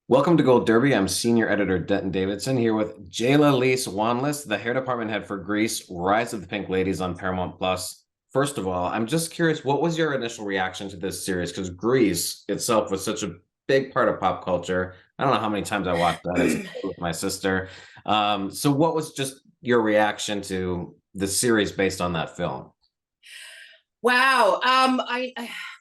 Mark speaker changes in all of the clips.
Speaker 1: Welcome to Gold Derby. I'm senior editor Denton Davidson here with Jaala Leis Wanless, the hair department head for Grease, Rise of the Pink Ladies on Paramount Plus. First of all, I'm just curious, what was your initial reaction to this series? Because Grease itself was such a big part of pop culture. I don't know how many times I watched that as a kid with my sister. So what was just your reaction to the series based on that film?
Speaker 2: Wow.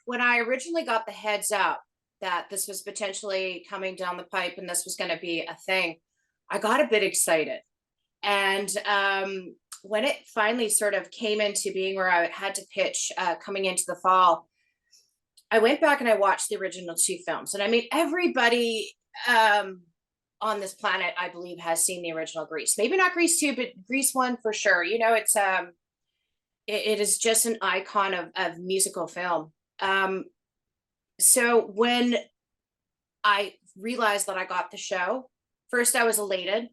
Speaker 2: When I originally got the heads up that this was potentially coming down the pipe and this was going to be a thing, I got a bit excited. And when it finally sort of came into being where I had to pitch coming into the fall, I went back and I watched the original two films. And I mean, everybody on this planet, I believe, has seen the original Grease. Maybe not Grease 2, but Grease 1 for sure. It is just an icon of musical film. So when I realized that I got the show, first I was elated.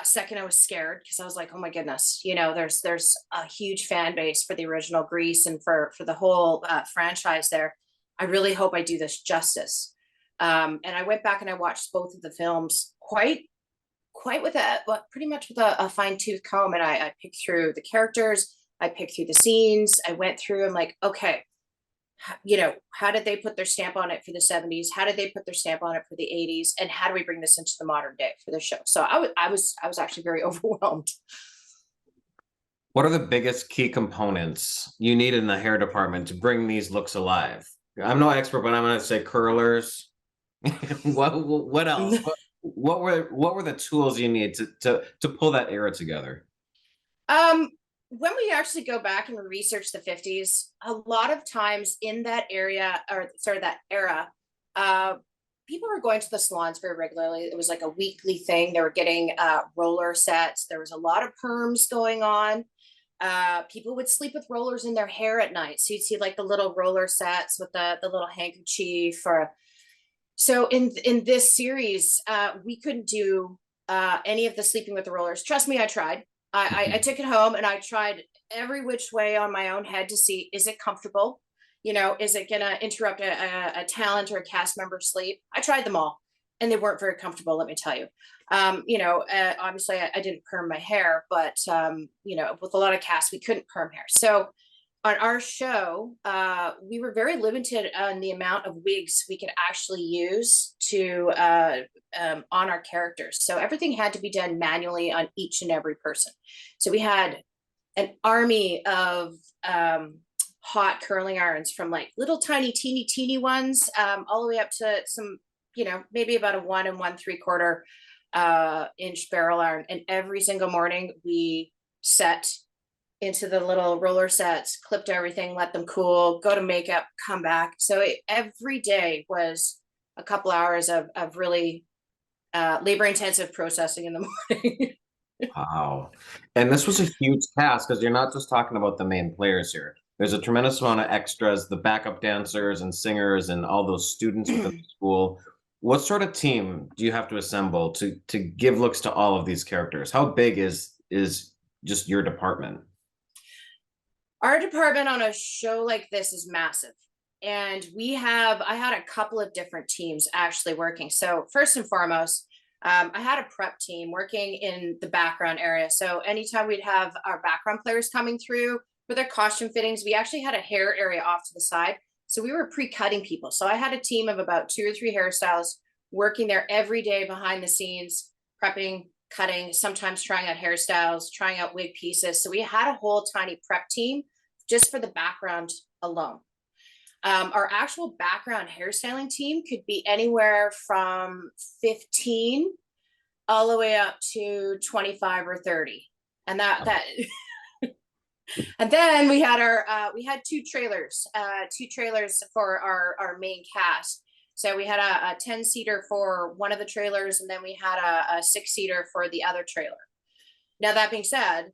Speaker 2: Second, I was scared because I was like, oh my goodness, there's a huge fan base for the original Grease and for the whole franchise there. I really hope I do this justice. And I went back and I watched both of the films quite with pretty much with a fine tooth comb. And I picked through the characters, I picked through the scenes, I went through, I'm like, okay, how did they put their stamp on it for the 70s? How did they put their stamp on it for the 80s? And how do we bring this into the modern day for the show? So I was actually very overwhelmed.
Speaker 1: What are the biggest key components you need in the hair department to bring these looks alive? I'm no expert, but I'm going to say curlers. What else? What were the tools you need to pull that era together?
Speaker 2: When we actually go back and research the 50s, a lot of times in that area, or sort of that era, uh, people were going to the salons very regularly. It was like a weekly thing. They were getting roller sets. There was a lot of perms going on. People would sleep with rollers in their hair at night. So you'd see like the little roller sets with the little handkerchief. So in this series, we couldn't do any of the sleeping with the rollers. Trust me, I tried. I took it home and I tried every which way on my own head to see, is it comfortable? Is it going to interrupt a talent or a cast member sleep? I tried them all and they weren't very comfortable, let me tell you. Obviously I didn't perm my hair, but, with a lot of casts, we couldn't perm hair. So on our show, we were very limited on the amount of wigs we could actually use to on our characters. So everything had to be done manually on each and every person. So we had an army of hot curling irons, from like little tiny teeny ones, all the way up to some, maybe about a 1 1/3 inch barrel iron. And every single morning we set into the little roller sets, clipped everything, let them cool, go to makeup, come back. So every day was a couple hours of really labor intensive processing in the morning.
Speaker 1: Wow. And this was a huge task because you're not just talking about the main players here. There's a tremendous amount of extras, the backup dancers and singers and all those students within the school. What sort of team do you have to assemble to give looks to all of these characters? How big is just your department?
Speaker 2: Our department on a show like this is massive. And I had a couple of different teams actually working. So, first and foremost, I had a prep team working in the background area. So, anytime we'd have our background players coming through for their costume fittings, we actually had a hair area off to the side. So, we were pre cutting people. So, I had a team of about 2 or 3 hairstylists working there every day behind the scenes, prepping, cutting, sometimes trying out hairstyles, trying out wig pieces. So, we had a whole tiny prep team just for the background alone. Our actual background hairstyling team could be anywhere from 15 all the way up to 25 or 30. And that and then we had two trailers for our main cast. So we had a 10-seater for one of the trailers, and then we had a 6-seater for the other trailer. Now, that being said,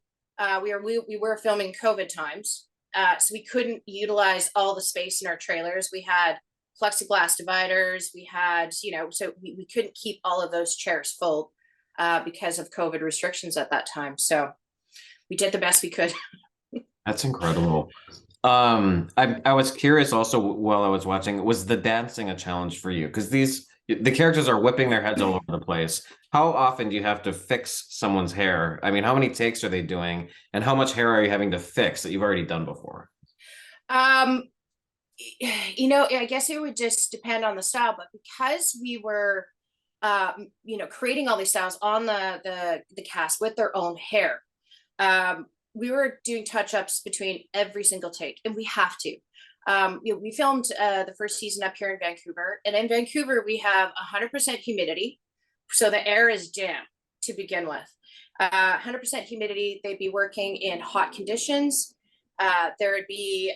Speaker 2: we were filming COVID times. So we couldn't utilize all the space in our trailers. We had plexiglass dividers. We had, so we couldn't keep all of those chairs full because of COVID restrictions at that time. So we did the best we could.
Speaker 1: That's incredible. I was curious also while I was watching, was the dancing a challenge for you? Because these the characters are whipping their heads all over the place. How often do you have to fix someone's hair? I mean, how many takes are they doing, and how much hair are you having to fix that you've already done before?
Speaker 2: Um, I guess it would just depend on the style, but because we were, creating all these styles on the cast with their own hair, we were doing touch ups between every single take, and we have to. We filmed the first season up here in Vancouver, and in Vancouver we have 100% humidity, so the air is damp to begin with. 100% humidity. They'd be working in hot conditions. There would be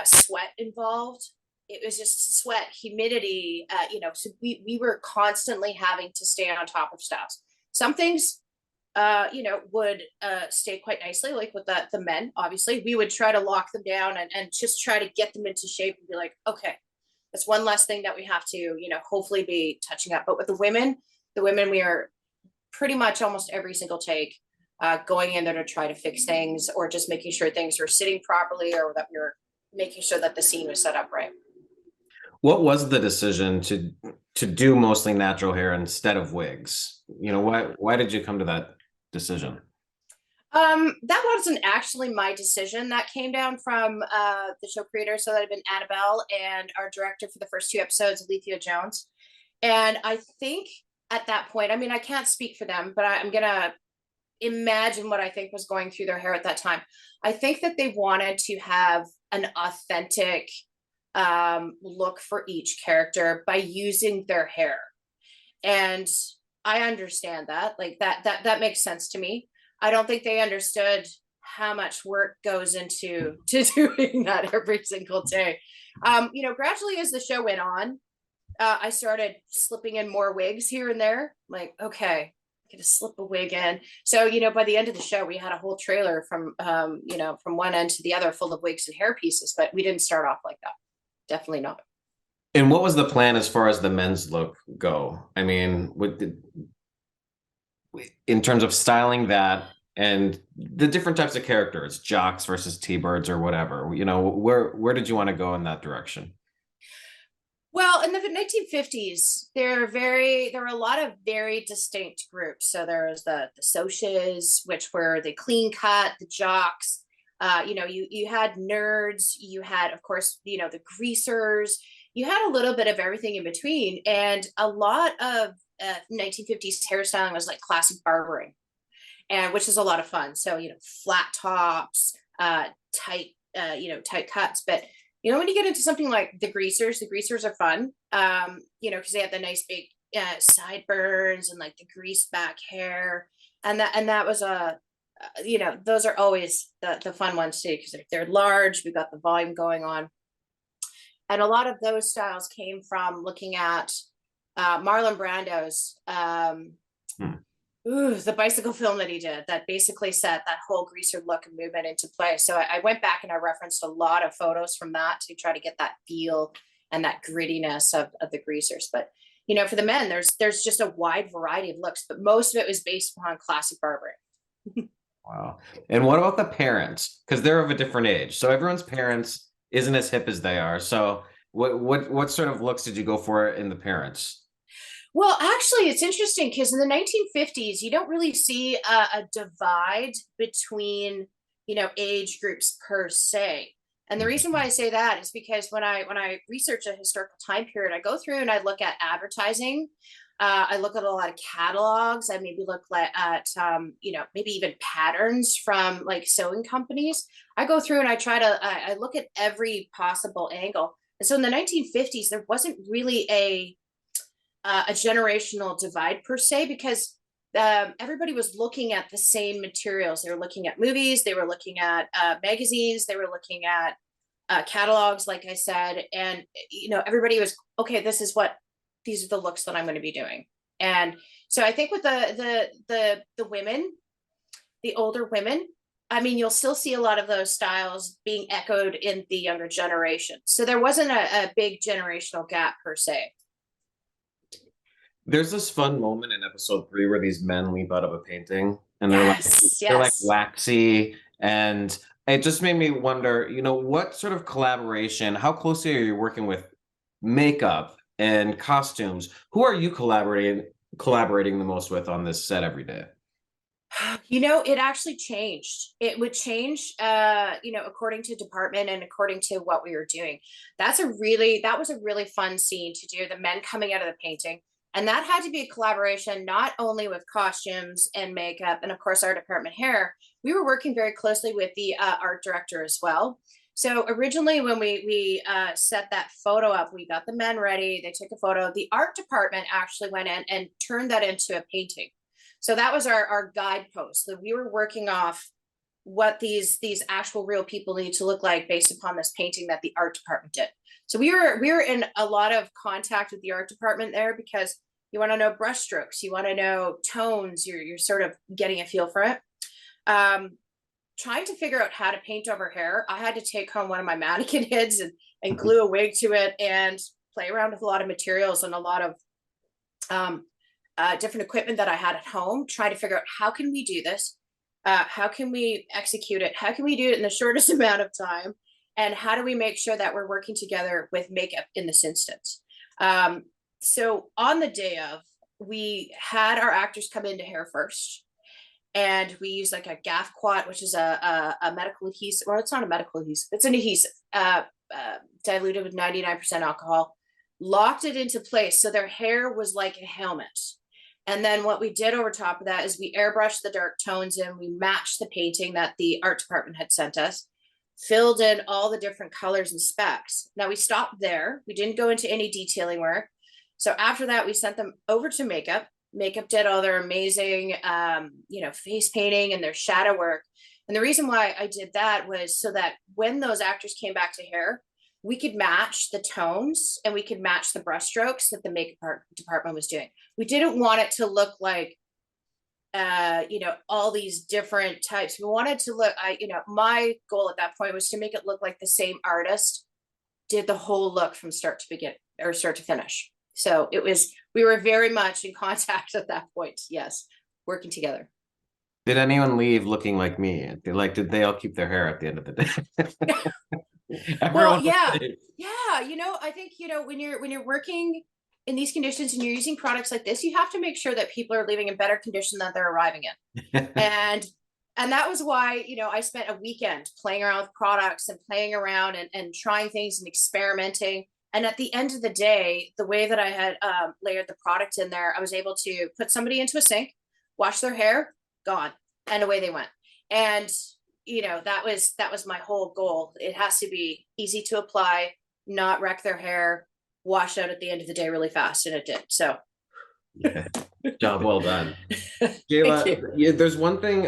Speaker 2: sweat involved. It was just sweat, humidity. So we were constantly having to stay on top of styles. Some things would stay quite nicely, like with the men, obviously. We would try to lock them down and just try to get them into shape and be like, okay, that's one less thing that we have to, hopefully be touching up. But with the women, we are pretty much almost every single take going in there to try to fix things, or just making sure things were sitting properly, or that we were making sure that the scene was set up right.
Speaker 1: What was the decision to do mostly natural hair instead of wigs? Why did you come to that decision?
Speaker 2: That wasn't actually my decision. That came down from the show creator. So that had been Annabelle and our director for the first two episodes, Alethea Jones. And I think at that point, I mean, I can't speak for them, but I'm gonna imagine what I think was going through their hair at that time. I think that they wanted to have an authentic look for each character by using their hair. And I understand that. Like that makes sense to me. I don't think they understood how much work goes into to doing that every single day. Gradually as the show went on, I started slipping in more wigs here and there. Like, okay, I get to slip a wig in. So, by the end of the show, we had a whole trailer from one end to the other full of wigs and hair pieces, but we didn't start off like that. Definitely not.
Speaker 1: And what was the plan as far as the men's look go? I mean, in terms of styling that and the different types of characters, jocks versus T-birds or whatever, where did you want to go in that direction?
Speaker 2: Well, in the 1950s, there were a lot of very distinct groups. So there was the socias, which were the clean cut, the jocks. You had nerds, you had, of course, the greasers. You had a little bit of everything in between, and a lot of 1950s hairstyling was like classic barbering, and which is a lot of fun. So flat tops, tight, tight cuts, but when you get into something like the greasers are fun, because they have the nice big sideburns and like the greased back hair. And that was those are always the fun ones too, because they're large. We've got the volume going on. And a lot of those styles came from looking at Marlon Brando's the bicycle film that he did, that basically set that whole greaser look and movement into play. So I went back and I referenced a lot of photos from that to try to get that feel and that grittiness of the greasers. But for the men, there's just a wide variety of looks, but most of it was based upon classic barbering.
Speaker 1: Wow. And what about the parents? Because they're of a different age. So everyone's parents isn't as hip as they are. So what sort of looks did you go for in the parents?
Speaker 2: Well, actually, it's interesting because in the 1950s, you don't really see a divide between, age groups per se. And the reason why I say that is because when I research a historical time period, I go through and I look at advertising. I look at a lot of catalogs. I maybe look at maybe even patterns from like sewing companies. I go through and I look at every possible angle. And so in the 1950s, there wasn't really a generational divide per se, because everybody was looking at the same materials. They were looking at movies, they were looking at magazines, they were looking at catalogs, like I said, and everybody was okay. These are the looks that I'm going to be doing. And so I think with the women, the older women, I mean, you'll still see a lot of those styles being echoed in the younger generation. So there wasn't a big generational gap per se.
Speaker 1: There's this fun moment in episode 3 where these men leap out of a painting and
Speaker 2: Yes,
Speaker 1: they're like
Speaker 2: yes.
Speaker 1: waxy, and it just made me wonder, what sort of collaboration, how closely are you working with makeup and costumes. Who are you collaborating the most with on this set every day?
Speaker 2: You know, it actually changed. It would change, you know, according to department and according to what we were doing. That was a really fun scene to do, the men coming out of the painting. And that had to be a collaboration, not only with costumes and makeup, and of course, our department hair. We were working very closely with the art director as well. So originally, when we set that photo up, we got the men ready. They took a photo. The art department actually went in and turned that into a painting. So that was our guidepost, that we were working off what these actual real people need to look like based upon this painting that the art department did. So we were in a lot of contact with the art department there, because you want to know brushstrokes, you want to know tones, you're sort of getting a feel for it. Trying to figure out how to paint over hair, I had to take home one of my mannequin heads and glue a wig to it and play around with a lot of materials and a lot of different equipment that I had at home, try to figure out how can we do this, how can we execute it, how can we do it in the shortest amount of time, and how do we make sure that we're working together with makeup in this instance. So on the day of, we had our actors come into hair first, and we used like a gaff quat, which is a medical adhesive. Well, it's not a medical adhesive, it's an adhesive, diluted with 99% alcohol, locked it into place so their hair was like a helmet. And then what we did over top of that is we airbrushed the dark tones in, we matched the painting that the art department had sent us, filled in all the different colors and specs. Now we stopped there. We didn't go into any detailing work. So after that, we sent them over to makeup. Makeup did all their amazing, you know, face painting and their shadow work. And the reason why I did that was so that when those actors came back to hair, we could match the tones and we could match the brush strokes that the makeup department was doing. We didn't want it to look like, you know, all these different types. We wanted to look, you know, my goal at that point was to make it look like the same artist did the whole look from start to begin or start to finish. So it was, we were very much in contact at that point. Yes, working together.
Speaker 1: Did anyone leave looking like me? Did they all keep their hair at the end of the day?
Speaker 2: Well,
Speaker 1: Everyone was
Speaker 2: yeah,
Speaker 1: safe.
Speaker 2: yeah. You know, I think, you know, when you're working in these conditions and you're using products like this, you have to make sure that people are leaving in better condition than they're arriving in. And that was why, you know, I spent a weekend playing around with products and playing around and trying things and experimenting. And at the end of the day, the way that I had layered the product in there, I was able to put somebody into a sink, wash their hair, gone, and away they went. And you know, that was my whole goal. It has to be easy to apply, not wreck their hair, wash out at the end of the day really fast, and it did. So
Speaker 1: Yeah. Job well done.
Speaker 2: thank
Speaker 1: Jayla,
Speaker 2: you.
Speaker 1: yeah, there's one thing,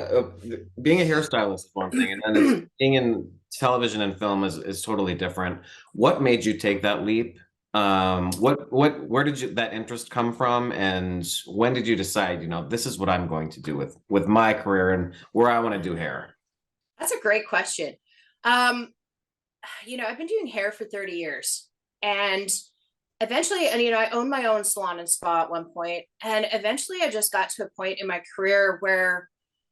Speaker 1: being a hairstylist is one thing, and then being in television and film is totally different. What made you take that leap? Where did that interest come from, and when did you decide, you know, this is what I'm going to do with my career and where I want to do hair?
Speaker 2: That's a great question. Um, you know, I've been doing hair for 30 years, and eventually, and you know, I owned my own salon and spa at one point, and eventually I just got to a point in my career where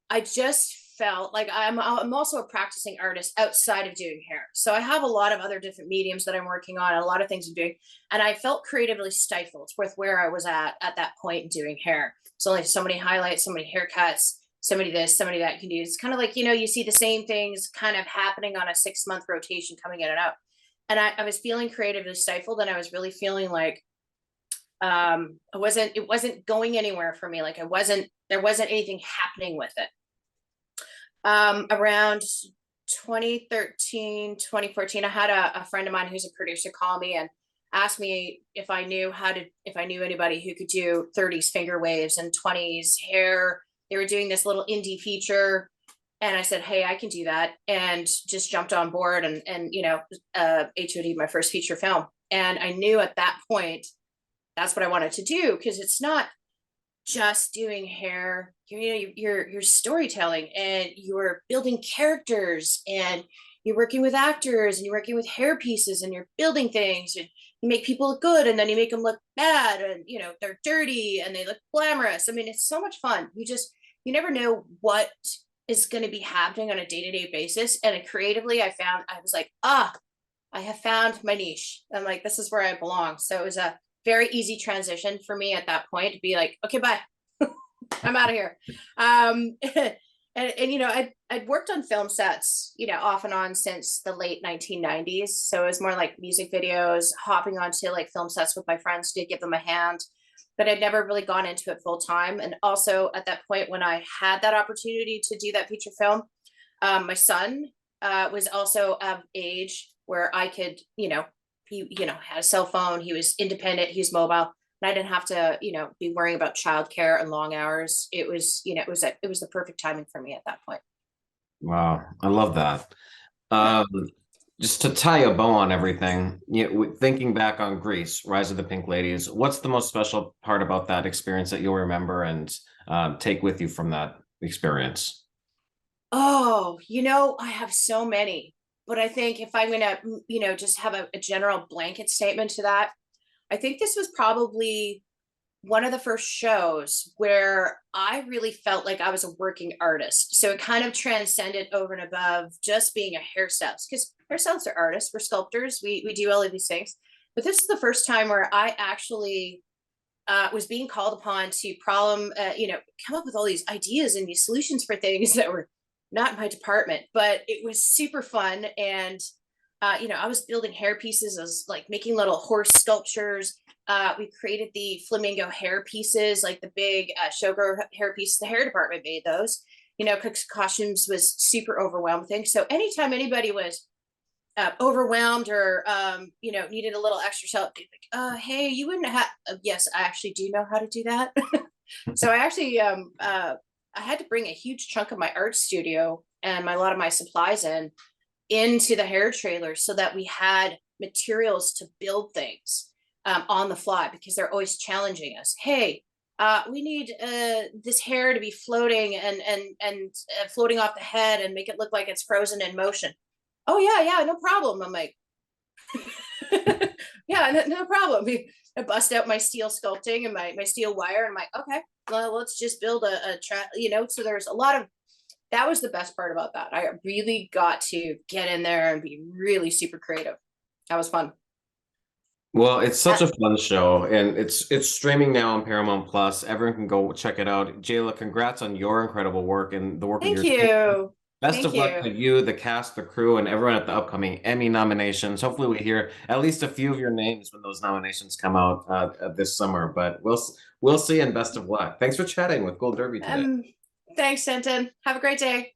Speaker 2: I just felt like I'm also a practicing artist outside of doing hair. So I have a lot of other different mediums that I'm working on, and a lot of things I'm doing, and I felt creatively stifled with where I was at that point doing hair. So only so many highlights, so many haircuts, somebody this, somebody that can do. It's kind of like, you know, you see the same things kind of happening on a 6-month rotation coming in and out. And I was feeling creatively stifled, and I was really feeling like it wasn't going anywhere for me. Like there wasn't anything happening with it. Around 2013, 2014, I had a friend of mine who's a producer call me and asked me if I knew anybody who could do 30s finger waves and 20s hair. They were doing this little indie feature, and I said, hey, I can do that, and just jumped on board and you know, HOD my first feature film. And I knew at that point that's what I wanted to do, because it's not just doing hair. You're storytelling, and you're building characters, and you're working with actors, and you're working with hair pieces, and you're building things, and you make people look good, and then you make them look bad, and you know, they're dirty and they look glamorous. I mean, it's so much fun. You never know what is going to be happening on a day-to-day basis. And creatively, I was like, I have found my niche. I'm like, this is where I belong. So it was a very easy transition for me at that point to be like, okay, bye. I'm out of here. And you know, I'd worked on film sets, you know, off and on since the late 1990s. So it was more like music videos, hopping onto like film sets with my friends to give them a hand. But I'd never really gone into it full time. And also at that point, when I had that opportunity to do that feature film, my son was also of age where I could, you know, he, you know, had a cell phone. He was independent. He was mobile. And I didn't have to, you know, be worrying about childcare and long hours. It was, you know, it was the perfect timing for me at that point.
Speaker 1: Wow, I love that.
Speaker 2: Yeah.
Speaker 1: Um, just to tie a bow on everything, thinking back on Greece, Rise of the Pink Ladies, what's the most special part about that experience that you'll remember and take with you from that experience?
Speaker 2: Oh, you know, I have so many, but I think if I'm gonna, you know, just have a general blanket statement to that, I think this was probably one of the first shows where I really felt like I was a working artist. So it kind of transcended over and above just being a hairstylist, because hairstylists are artists, we're sculptors, we do all of these things. But this is the first time where I actually was being called upon to you know, come up with all these ideas and these solutions for things that were not my department, but it was super fun. And you know, I was building hair pieces, I was like making little horse sculptures. We created the flamingo hair pieces, like the big showgirl hair pieces. The hair department made those. You know, Cook's Costumes was super overwhelmed thing. So anytime anybody was overwhelmed or you know, needed a little extra help, hey, you wouldn't have. Yes, I actually do know how to do that. So I actually I had to bring a huge chunk of my art studio and a lot of my supplies into the hair trailer so that we had materials to build things on the fly, because they're always challenging us. Hey, we need this hair to be floating and floating off the head and make it look like it's frozen in motion. Oh yeah, no problem. I'm like, yeah, no problem. I bust out my steel sculpting and my steel wire, and I'm like, okay, well, let's just build a you know. So there's a lot of, that was the best part about that. I really got to get in there and be really super creative. That was fun.
Speaker 1: Well, it's
Speaker 2: Uh,
Speaker 1: such a fun show, and it's streaming now on Paramount Plus. Everyone can go check it out. Jayla, congrats on your incredible work and the work of
Speaker 2: Thank
Speaker 1: your team.
Speaker 2: you.
Speaker 1: Best
Speaker 2: Thank
Speaker 1: of luck
Speaker 2: you.
Speaker 1: to you, the cast, the crew, and everyone at the upcoming Emmy nominations. Hopefully, we hear at least a few of your names when those nominations come out this summer. But we'll see, and best of luck. Thanks for chatting with Gold Derby today.
Speaker 2: Um, Thanks, Denton. Have a great day.